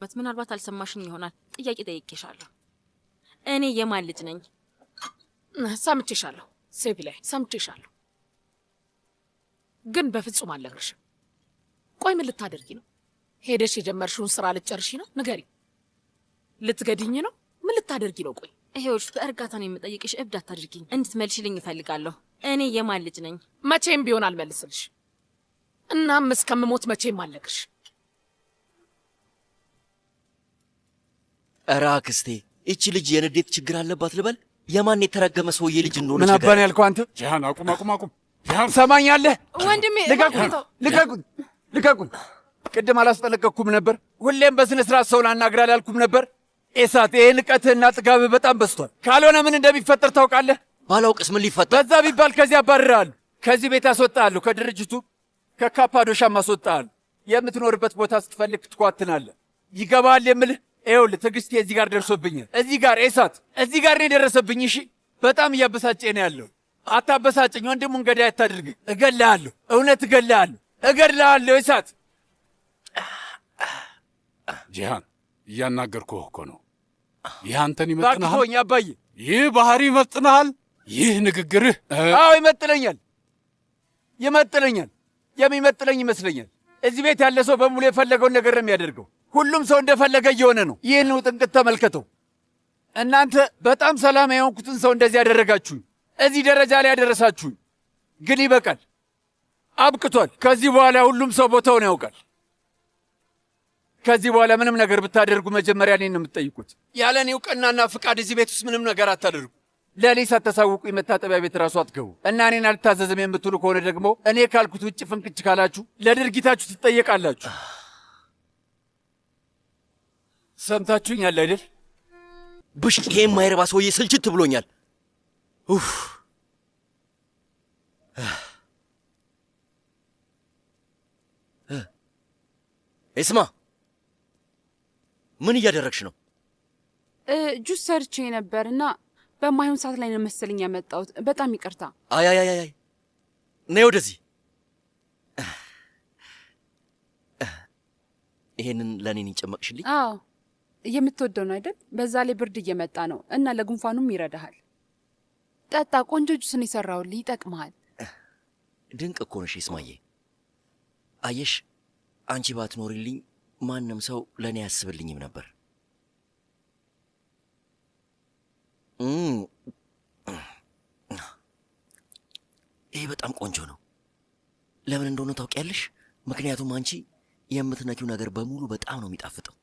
ምናልባት አልሰማሽኝ ይሆናል። ጥያቄ ጠይቄሻለሁ። እኔ የማን ልጅ ነኝ? ሰምቼሻለሁ ሴቢ ላይ ሰምቼሻለሁ፣ ግን በፍጹም አልነግርሽም። ቆይ ምን ልታደርጊ ነው? ሄደሽ የጀመርሽውን ስራ ልትጨርሺ ነው? ንገሪ። ልትገድኝ ነው? ምን ልታደርጊ ነው? ቆይ ይሄውሽ በእርጋታ ነው የምጠይቅሽ። እብድ አታድርጊኝ። እንድትመልሽልኝ እፈልጋለሁ። እኔ የማን ልጅ ነኝ? መቼም ቢሆን አልመልስልሽ። እናም እስከምሞት መቼም አልነግርሽ። ኧረ አክስቴ እቺ ልጅ የንዴት ችግር አለባት ልበል? የማን የተረገመ ሰውዬ ልጅ እንደሆነ ምን አባን ያልከው አንተ? ጂሃን አቁም አቁም አቁም! ጂሃን ሰማኛለህ? ወንድሜ ልቀቁኝ! ቅድም አላስጠነቀቅኩም ነበር? ሁሌም በስነ ስርዓት ሰውን አናግር አላልኩም ነበር? ኤሳት ይሄ ንቀትህና ጥጋብህ በጣም በዝቷል። ካልሆነ ምን እንደሚፈጠር ታውቃለህ? ባላውቅስ ምን ሊፈጠር? በዛ ቢባል ከዚህ አባርርሃለሁ፣ ከዚህ ቤት አስወጣሃለሁ፣ ከድርጅቱ ከካፓዶሻም አስወጣሃለሁ። የምትኖርበት ቦታ ስትፈልግ ትኳትናለህ። ይገባሃል የምልህ? ይኸውልህ ትዕግስቴ እዚህ ጋር ደርሶብኛል። እዚህ ጋር ኤሳት፣ እዚህ ጋር ነው የደረሰብኝ። እሺ በጣም እያበሳጨኝ ነው ያለው። አታበሳጨኝ፣ ወንድሙን ገዳይ አታድርገኝ። እገልሃለሁ፣ እውነት እገልሃለሁ ኤሳት። ጂሃን እያናገርኩህ እኮ ነው። ይህ አንተን ይመጥንሃል? ባክቶኝ አባዬ፣ ይህ ባህሪ ይመጥንሃል? ይህ ንግግርህ? አዎ ይመጥነኛል። የሚመጥነኝ ይመስለኛል። እዚህ ቤት ያለ ሰው በሙሉ የፈለገውን ነገር ነው የሚያደርገው። ሁሉም ሰው እንደፈለገ እየሆነ ነው። ይህን ውጥንቅጥ ተመልከተው። እናንተ በጣም ሰላም የሆንኩትን ሰው እንደዚህ ያደረጋችሁኝ፣ እዚህ ደረጃ ላይ ያደረሳችሁኝ። ግን ይበቃል፣ አብቅቷል። ከዚህ በኋላ ሁሉም ሰው ቦታውን ያውቃል። ከዚህ በኋላ ምንም ነገር ብታደርጉ መጀመሪያ እኔን ነው የምትጠይቁት። ያለ እኔ እውቅናና ፍቃድ እዚህ ቤት ውስጥ ምንም ነገር አታደርጉ። ለእኔ ሳታሳውቁ የመታጠቢያ ቤት ራሱ አትገቡ። እና እኔን አልታዘዝም የምትሉ ከሆነ ደግሞ እኔ ካልኩት ውጭ ፍንክች ካላችሁ ለድርጊታችሁ ትጠየቃላችሁ። ሰምታችሁኛል አይደል? ብሽቅ ይሄ የማይረባ ሰውዬ ስልችት ብሎኛል። ኡፍ እስማ ምን እያደረግሽ ነው? ጁስ ሰርቼ ነበርና በማይሆን ሰዓት ላይ ነው መሰለኝ ያመጣሁት። በጣም ይቅርታ። አይ ነይ ወደዚህ። ይሄንን ለኔን ይጨመቅሽልኝ? አዎ የምትወደው ነው አይደል? በዛ ላይ ብርድ እየመጣ ነው እና ለጉንፋኑም ይረዳሃል። ጠጣ። ቆንጆ ጁስን የሰራሁልህ ይጠቅምሃል። ድንቅ እኮ ነሽ እስማዬ። አየሽ አንቺ ባትኖሪልኝ ማንም ሰው ለኔ ያስብልኝም ነበር። ይሄ በጣም ቆንጆ ነው። ለምን እንደሆነ ታውቂያለሽ? ምክንያቱም አንቺ የምትነኪው ነገር በሙሉ በጣም ነው የሚጣፍጠው።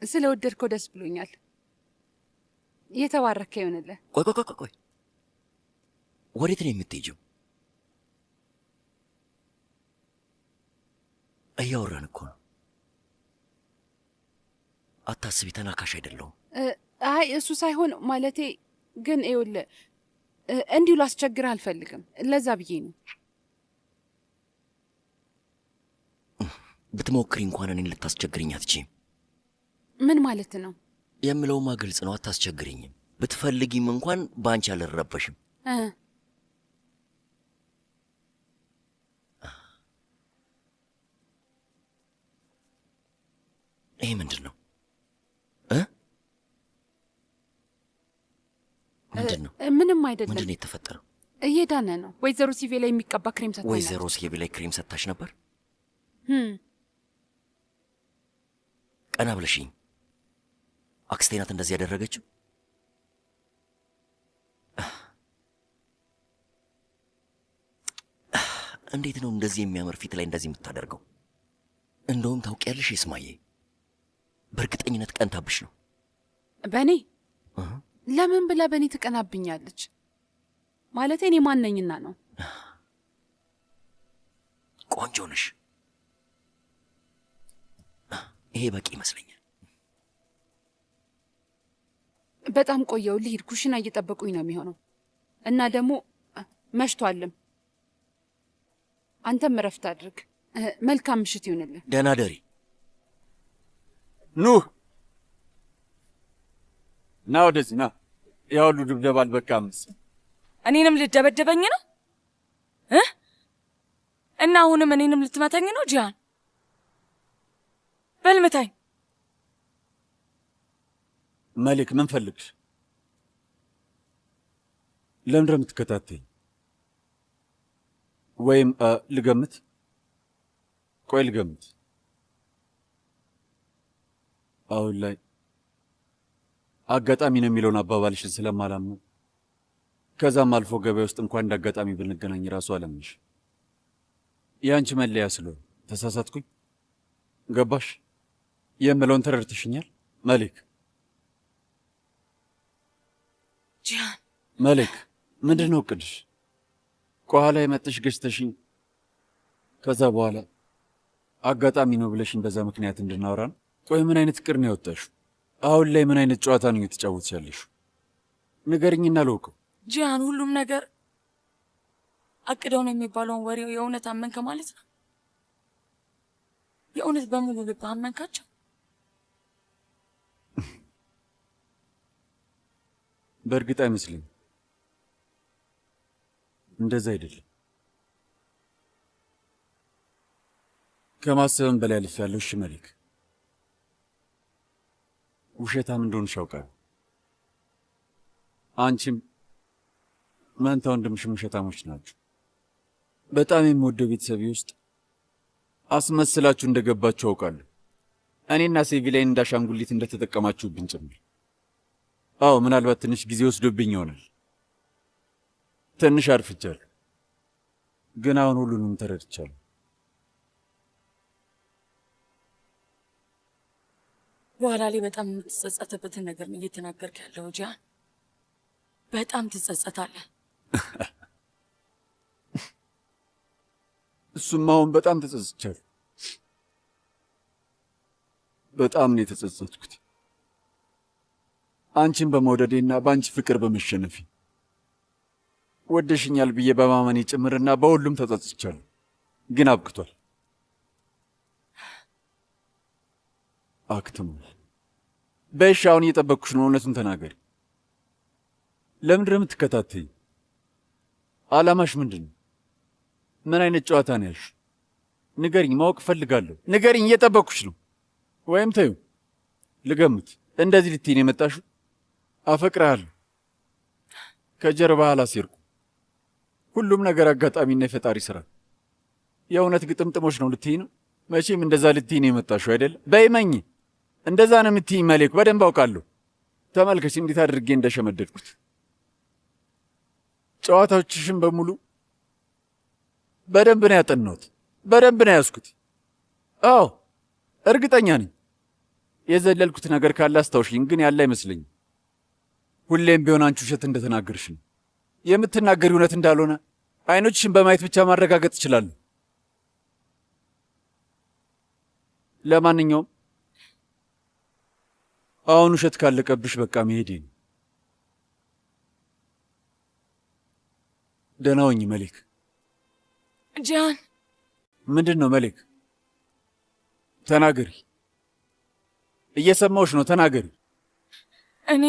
ስለወደድከው ደስ ብሎኛል። የተባረከ ይሆንልህ። ቆይ ወዴት ነው የምትሄጂው? እያወራን እኮ ነው። አታስቢ፣ ተናካሽ አይደለሁም። አይ እሱ ሳይሆን ማለቴ ግን ይኸውልህ እንዲሁ ላስቸግርህ አልፈልግም። ለዛ ብዬ ነው። ብትሞክሪ እንኳን እኔን ልታስቸግርኝ አትችይም። ምን ማለት ነው? የምለውማ ግልጽ ነው። አታስቸግርኝም። ብትፈልጊም እንኳን በአንቺ አልረበሽም። ይሄ ምንድን ነው? ምንድን ነው? ምንም አይደለም። ምንድን ነው የተፈጠረው? እየዳነ ነው። ወይዘሮ ሲቬ ላይ የሚቀባ ክሬም ሰጥታኝ። ወይዘሮ ሲቬ ላይ ክሬም ሰጥታሽ ነበር? ቀና ብለሽኝ። አክስቴ ናት እንደዚህ ያደረገችው? እንዴት ነው እንደዚህ የሚያምር ፊት ላይ እንደዚህ የምታደርገው? እንደውም ታውቂያለሽ እስማዬ፣ በእርግጠኝነት ቀንታብሽ ነው። በእኔ? ለምን ብላ በእኔ ትቀናብኛለች? ማለቴ እኔ ማነኝና ነው? ቆንጆ ነሽ። ይሄ በቂ ይመስለኛል። በጣም ቆየው። ልሂድ። ኩሽና እየጠበቁኝ ነው የሚሆነው እና ደግሞ መሽቷልም። አንተም እረፍት አድርግ። መልካም ምሽት ይሁንልህ። ደህና ደሪ። ኑህ ና ወደዚህ ና። ያ ሁሉ ድብደባ አልበቃም። እኔንም ልደበደበኝ ነው እና አሁንም እኔንም ልትመታኝ ነው? ጂሃን በልምታኝ። መሊክ ምን ፈልግሽ? ለምንድን ነው የምትከታተይኝ? ወይም ልገምት? ቆይ ልገምት። አሁን ላይ አጋጣሚ ነው የሚለውን አባባልሽን ስለማላምነው ከዛም አልፎ ገበያ ውስጥ እንኳን እንደ አጋጣሚ ብንገናኝ ራሱ አለምሽ የአንቺ መለያ ስለሆነ ተሳሳትኩኝ? ገባሽ የምለውን ተረድተሽኛል? መሊክ ጂያን፣ መሊክ ምንድን ነው እቅድሽ? ከኋላ የመጥሽ ገዝተሽኝ ከዛ በኋላ አጋጣሚ ነው ብለሽኝ በዛ ምክንያት እንድናወራ ነው? ቆይ ምን አይነት እቅድ ነው ያወጣሽው? አሁን ላይ ምን አይነት ጨዋታ ነው የተጫወትሽ ያለሽው? ንገርኝና ልወቀው። ጂያን፣ ሁሉም ነገር አቅደው ነው የሚባለውን ወሬው የእውነት አመንከ ማለት ነው? የእውነት በሙሉ ልብ አመንካቸው? በእርግጥ አይመስልኝም። እንደዛ አይደለም። ከማሰብም በላይ አልፌያለሁ። እሺ መሊክ፣ ውሸታም እንደሆንሽ አውቃለሁ። አንቺም መንታ ወንድምሽም ውሸታሞች ናችሁ። በጣም የምወደው ቤተሰቤ ውስጥ አስመስላችሁ እንደገባችሁ አውቃለሁ። እኔና ሴቪ ላይ እንዳሻንጉሊት እንደተጠቀማችሁብኝ ጭምር። አዎ ምናልባት ትንሽ ጊዜ ወስዶብኝ ይሆናል። ትንሽ አርፍጃለሁ፣ ግን አሁን ሁሉንም ተረድቻለሁ። በኋላ ላይ በጣም የምትጸጸትበትን ነገር ነው እየተናገርክ ያለው ጂያን። በጣም ትጸጸታለህ። እሱም አሁን በጣም ተጸጽቻለሁ። በጣም ነው የተጸጸትኩት፣ አንቺን በመውደዴና በአንቺ ፍቅር በመሸነፊ። ወደሽኛል ብዬ በማመኔ ጭምርና በሁሉም ተጸጽቻለሁ። ግን አብቅቷል፣ አክትሟል። በእሺ አሁን እየጠበቅኩሽ ነው። እውነቱን ተናገሪ። ለምንድን ነው የምትከታተይኝ? ዓላማሽ ምንድን ነው? ምን አይነት ጨዋታ ነው ያልሽ? ንገሪኝ፣ ማወቅ እፈልጋለሁ። ንገሪኝ፣ እየጠበቅኩሽ ነው። ወይም ተይው ልገምት። እንደዚህ ልትይኝ የመጣሽው? አፈቅርሃለሁ፣ ከጀርባ አላሴርኩ። ሁሉም ነገር አጋጣሚና የፈጣሪ ስራ። የእውነት ግጥምጥሞች ነው ልትይኝ ነው? መቼም እንደዛ ልትይኝ የመጣሽው አይደል? በይመኝ፣ እንደዛ ነው የምትይኝ መሌክ። በደንብ አውቃለሁ። ተመልከች እንዴት አድርጌ እንደሸመደድኩት። ጨዋታዎችሽን በሙሉ በደንብ ነው ያጠናሁት፣ በደንብ ነው ያዝኩት። አዎ እርግጠኛ ነኝ። የዘለልኩት ነገር ካለ አስታውሽኝ፣ ግን ያለ አይመስለኝም። ሁሌም ቢሆን አንቺ ውሸት እንደተናገርሽ ነው። የምትናገሪ እውነት እንዳልሆነ አይኖችሽን በማየት ብቻ ማረጋገጥ እችላለሁ። ለማንኛውም አሁን ውሸት ካለቀብሽ በቃ መሄዴ ነው። ደህና ሁኚ መሌክ። ጂያን፣ ምንድን ነው መሌክ? ተናገሪ። እየሰማሁሽ ነው፣ ተናገሪ። እኔ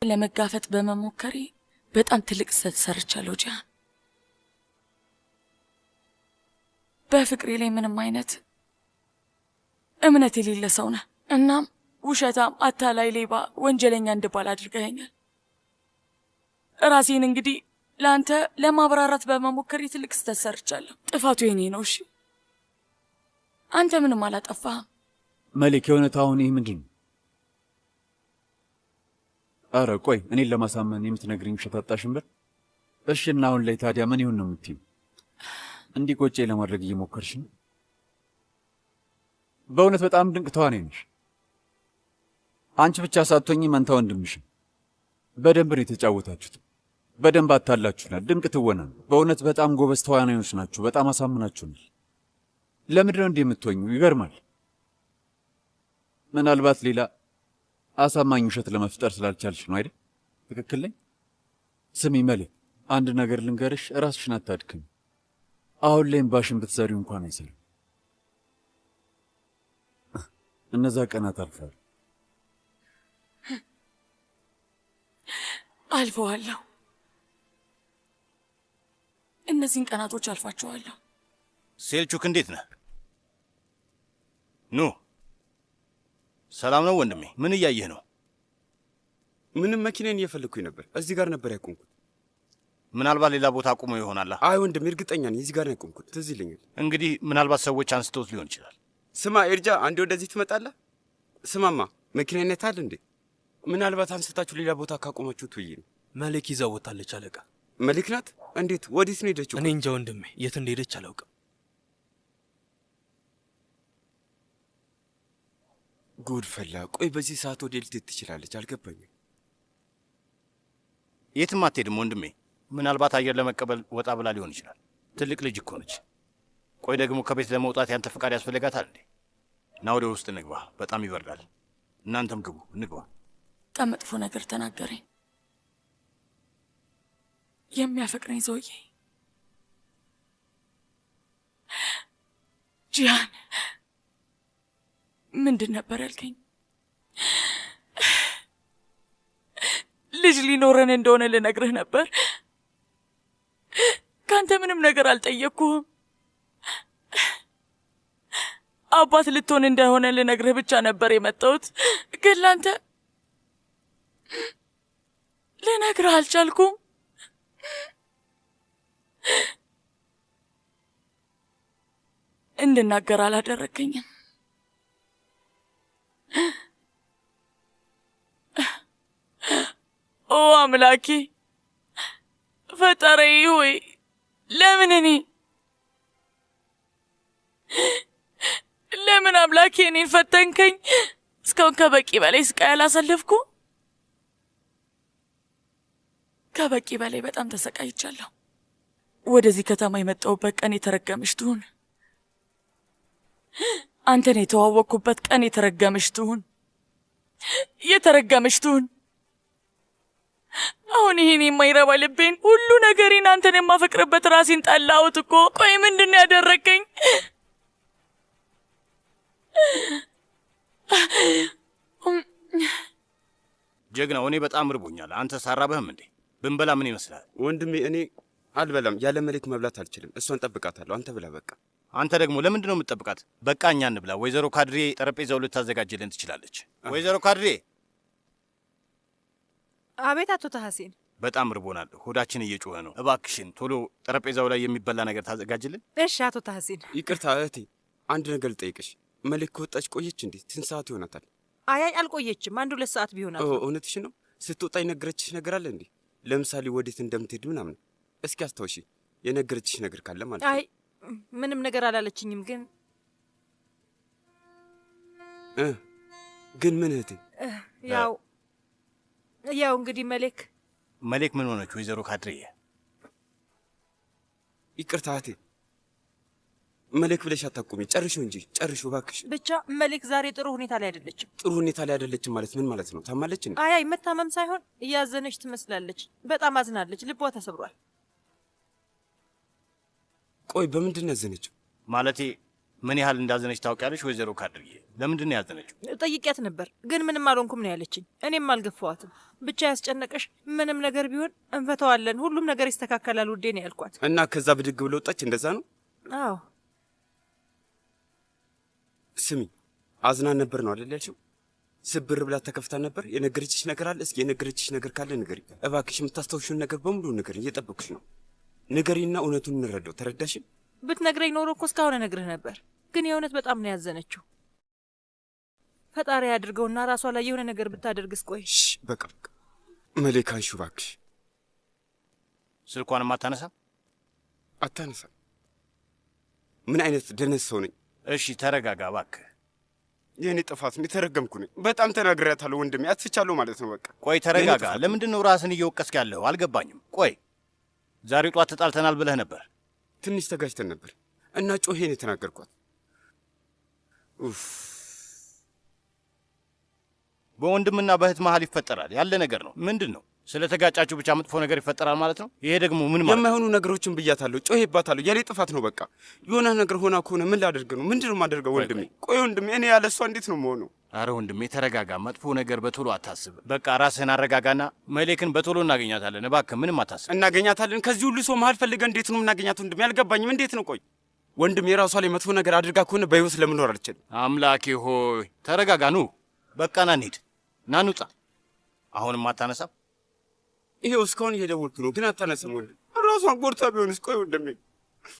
ለመጋፈጥ በመሞከሬ በጣም ትልቅ ስህተት ሰርቻለሁ ጂያን። በፍቅሬ ላይ ምንም አይነት እምነት የሌለ ሰው ነህ። እናም ውሸታም፣ አታላይ፣ ሌባ፣ ወንጀለኛ እንድባል አድርገኸኛል። ራሴን እንግዲህ ለአንተ ለማብራራት በመሞከሬ ትልቅ ስህተት ሰርቻለሁ። ጥፋቱ የኔ ነው። እሺ አንተ ምንም አላጠፋህም መሌክ። የእውነት አሁን ይህ ምንድን ነው? አረ ቆይ፣ እኔን ለማሳመን የምትነግሪኝ ውሸት አጣሽም በል። እሺ እና አሁን ላይ ታዲያ ምን ይሁን ነው የምትይው? እንዲህ ቆጬ ለማድረግ እየሞከርሽ ነው? በእውነት በጣም ድንቅ ተዋናይ ነሽ። አንቺ ብቻ ሳትሆኚ መንታ ወንድምሽም በደንብ ነው የተጫወታችሁት። በደንብ አታላችሁናል። ድንቅ ትወና ነው። በእውነት በጣም ጎበዝ ተዋናዮች ናችሁ። በጣም አሳምናችሁናል። ለምንድን ነው እንዲህ የምትሆኙ? ይገርማል። ምናልባት ሌላ አሳማኝ ውሸት ለመፍጠር ስላልቻልሽ ነው አይደል? ትክክል ነኝ? ስሚ መሌክ፣ አንድ ነገር ልንገርሽ፣ ራስሽን አታድክም። አሁን ላይ እምባሽን ብትዘሪው እንኳን አይሰልም። እነዛ ቀናት አልፈዋል። አልፈዋለሁ። እነዚህን ቀናቶች አልፋቸዋለሁ። ሴልቹክ እንዴት ነህ? ኑ ሰላም ነው ወንድሜ። ምን እያየህ ነው? ምንም መኪናን እየፈለግኩኝ ነበር። እዚህ ጋር ነበር ያቆምኩት። ምናልባት ሌላ ቦታ አቁሞ ይሆናል። አይ ወንድሜ እርግጠኛ ነኝ እዚህ ጋር ነው ያቆምኩት። ትዝ ይለኛል። እንግዲህ ምናልባት ሰዎች አንስተውት ሊሆን ይችላል። ስማ ኤርጃ፣ አንዴ ወደዚህ ትመጣለህ? ስማማ መኪና ይነታል እንዴ? ምናልባት አንስታችሁ ሌላ ቦታ ካቆማችሁት ብዬ ነው። መሌክ ይዛው ወጣለች አለቃ። መሌክ ናት? እንዴት? ወዴት ነው ሄደችው? እኔ እንጃ ወንድሜ፣ የት እንደሄደች አላውቅም። ጉድ ፈላ። ቆይ በዚህ ሰዓት ወደ ልትሄድ ትችላለች? አልገባኝም። የትም አትሄድም ወንድሜ። ምናልባት አየር ለመቀበል ወጣ ብላ ሊሆን ይችላል። ትልቅ ልጅ እኮ ነች። ቆይ ደግሞ ከቤት ለመውጣት ያንተ ፈቃድ ያስፈልጋታል እንዴ? ና ወደ ውስጥ እንግባ፣ በጣም ይበርዳል። እናንተም ግቡ፣ እንግባ። በጣም መጥፎ ነገር ተናገረኝ። የሚያፈቅረኝ ሰውዬ ጂያን፣ ምንድን ነበር ያልከኝ? ልጅ ሊኖረን እንደሆነ ልነግርህ ነበር። ካንተ ምንም ነገር አልጠየቅኩህም። አባት ልትሆን እንደሆነ ልነግርህ ብቻ ነበር የመጣሁት። ግን ላንተ ልነግርህ አልቻልኩም። እንድናገር አላደረገኝም። ኦ አምላኬ ፈጣሪዬ ሆይ ለምን አምላኬ እኔን ፈተንከኝ? እስካሁን ከበቂ በላይ ስቃይ አላሳለፍኩ? ከበቂ በላይ በጣም ተሰቃይቻለሁ። ወደዚህ ከተማ የመጣሁበት ቀን የተረገመች ትሁን። አንተን የተዋወቅኩበት ቀን የተረገመች ትሁን። አሁን ይሄን የማይረባ ልቤን ሁሉ ነገሬን አንተን የማፈቅርበት ራሴን ጠላሁት እኮ። ቆይ ምንድን ያደረገኝ? ጀግናው፣ እኔ በጣም ርቦኛል። አንተ ሳራበህም እንዴ? ብንበላ ምን ይመስላል? ወንድሜ እኔ አልበላም። ያለ መሌክ መብላት አልችልም። እሷን ጠብቃታለሁ። አንተ ብላ በቃ። አንተ ደግሞ ለምንድን ነው የምትጠብቃት? በቃ እኛ እንብላ። ወይዘሮ ካድሬ ጠረጴዛው ልታዘጋጅልን ትችላለች። ወይዘሮ ካድሬ። አቤት አቶ ተሐሴን። በጣም ርቦናል። ሆዳችን እየጮኸ ነው። እባክሽን ቶሎ ጠረጴዛው ላይ የሚበላ ነገር ታዘጋጅልን። እሺ አቶ ተሐሴን። ይቅርታ እህቴ፣ አንድ ነገር ልጠይቅሽ። መሌክ ከወጣች ቆየች እንዴ? ስንት ሰዓት ይሆናታል? አይ አልቆየችም። 1-2 ሰዓት ቢሆናል። እውነትሽ ነው? ስትወጣ የነገረችሽ ነገር አለ እንዴ? ለምሳሌ ወዴት እንደምትሄድ ምናምን? እስኪ አስታውሺ፣ የነገረችሽ ነገር ካለ ማለት ነው። አይ ምንም ነገር አላለችኝም። ግን ምን እህቴ? ያው እንግዲህ መሌክ ምን ሆነች? ወይዘሮ ካድሬ ይቅርታ እህቴ፣ መሌክ ብለሽ አታቁሚ። ጨርሹ እንጂ ጨርሹ እባክሽ። ብቻ መሌክ ዛሬ ጥሩ ሁኔታ ላይ አይደለችም። ጥሩ ሁኔታ ላይ አይደለችም ማለት ምን ማለት ነው? ታማለች እንዴ? አይ መታመም ሳይሆን እያዘነች ትመስላለች። በጣም አዝናለች። ልቧ ተሰብሯል። ቆይ በምንድን ነው ያዘነችው? ማለቴ ምን ያህል እንዳዘነች ታውቂያለሽ? ወይዘሮ ካድሬ ለምንድን ነው ያዘነችው? ጠይቂያት ነበር ግን ምንም አልሆንኩም ነው ያለችኝ። እኔም አልገፋዋትም። ብቻ ያስጨነቀሽ ምንም ነገር ቢሆን እንፈተዋለን፣ ሁሉም ነገር ይስተካከላል ውዴ ነው ያልኳት። እና ከዛ ብድግ ብሎ ወጣች። እንደዛ ነው? አዎ። ስሚ አዝናን ነበር ነው አይደል ያልሽው? ስብር ብላ ተከፍታ ነበር። የነገረችሽ ነገር አለ? እስኪ የነገረችሽ ነገር ካለ ንገሪ እባክሽ። የምታስታውሽውን ነገር በሙሉ ንገሪ፣ እየጠበቅሽ ነው። ንገሪና እውነቱን እንረዳው። ተረዳሽን? ብትነግረኝ ኖሮ እኮ እስካሁን እነግርህ ነበር። ግን የእውነት በጣም ነው ያዘነችው። ፈጣሪ ያድርገውና ራሷ ላይ የሆነ ነገር ብታደርግስ? ቆይ በቃ መሌክ አንሺው እባክሽ። ስልኳንም አታነሳም? አታነሳም። ምን አይነት ደነስ ሰው ነኝ? እሺ ተረጋጋ እባክህ። የእኔ ጥፋት ነው። የተረገምኩ ነኝ። በጣም ተናግሬያታለሁ ወንድሜ። አጥፍቻለሁ ማለት ነው። በቃ ቆይ ተረጋጋ። ለምንድን ነው ራስን እየወቀስክ ያለኸው? አልገባኝም። ቆይ ዛሬ ጧት ተጣልተናል ብለህ ነበር። ትንሽ ተጋጅተን ነበር እና ጮሄን የተናገርኳት። በወንድምና በእህት መሀል ይፈጠራል ያለ ነገር ነው። ምንድን ነው? ስለተጋጫችሁ ብቻ መጥፎ ነገር ይፈጠራል ማለት ነው? ይሄ ደግሞ ምን ማለት? የማይሆኑ ነገሮችን ብያታለሁ፣ ጮሄባታለሁ። የኔ ጥፋት ነው። በቃ የሆነ ነገር ሆና ከሆነ ምን ላደርግ ነው? ምንድን ነው የማደርገው ወንድሜ? ቆይ ወንድሜ፣ እኔ ያለ እሷ እንዴት ነው የምሆነው? አረ ወንድሜ ተረጋጋ። መጥፎ ነገር በቶሎ አታስብ። በቃ ራስህን አረጋጋና መሌክን በቶሎ እናገኛታለን። እባክህ ምንም አታስብ። እናገኛታለን? ከዚህ ሁሉ ሰው መሀል ፈልገን እንዴት ነው የምናገኛት ወንድሜ? አልገባኝም። እንዴት ነው? ቆይ ወንድሜ የራሷ ላይ መጥፎ ነገር አድርጋ ከሆነ በህይወት ለመኖር አልችልም። አምላኬ ሆይ ተረጋጋ። ኑ በቃ ና እንሂድ። ና እንውጣ። አሁንም አታነሳም? ይሄው እስካሁን እየደወልኩ ነው፣ ግን አታነሳም። ወንድም ራሷን ጎድታ ቢሆንስ? ቆይ ወንድሜ